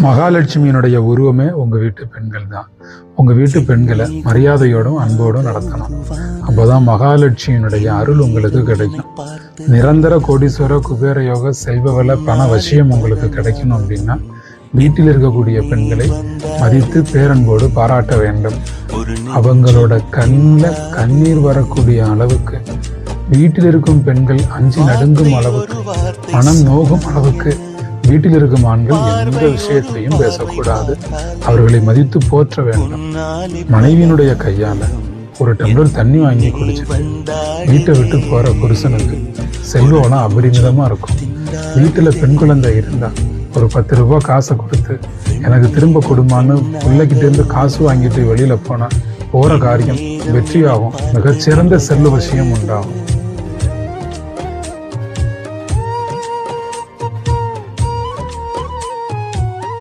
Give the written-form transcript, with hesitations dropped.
மகாலட்சுமியினுடைய உருவமே உங்க வீட்டு பெண்கள் தான். உங்க வீட்டு பெண்களை மரியாதையோடும் அன்போடும் நடத்தணும். அப்போதான் மகாலட்சுமியினுடைய அருள் உங்களுக்கு கிடைக்கும். நிரந்தர கோடீஸ்வர குபேர யோக செல்வவள பண வசியம் உங்களுக்கு கிடைக்கணும் அப்படின்னா வீட்டில் இருக்கக்கூடிய பெண்களை மதித்து பேரன்போடு பாராட்ட வேண்டும். அவங்களோட கண்ணில் கண்ணீர் வரக்கூடிய அளவுக்கு, வீட்டில் இருக்கும் பெண்கள் அஞ்சி நடுங்கும் அளவுக்கு, மனம் நோகும் அளவுக்கு வீட்டில் இருக்கும் ஆண்கள் எந்த விஷயத்தையும் பேசக்கூடாது. அவர்களை மதித்து போற்ற வேண்டும். மனைவியினுடைய கையால ஒரு டம்ளர் தண்ணி வாங்கி குடிச்சிட்டு வீட்டை விட்டு போற புருஷனுக்கு செல்வம் அபரிமிதமா இருக்கும். வீட்டுல பெண் குழந்தை இருந்தா ஒரு 10 ரூபாய் காசை கொடுத்து எனக்கு திரும்ப கொடுமான்னு பிள்ளைகிட்ட இருந்து காசு வாங்கிட்டு வெளியில போனா போற காரியம் வெற்றியாகும். மிகச்சிறந்த செல்வ விஷயம் உண்டாகும்.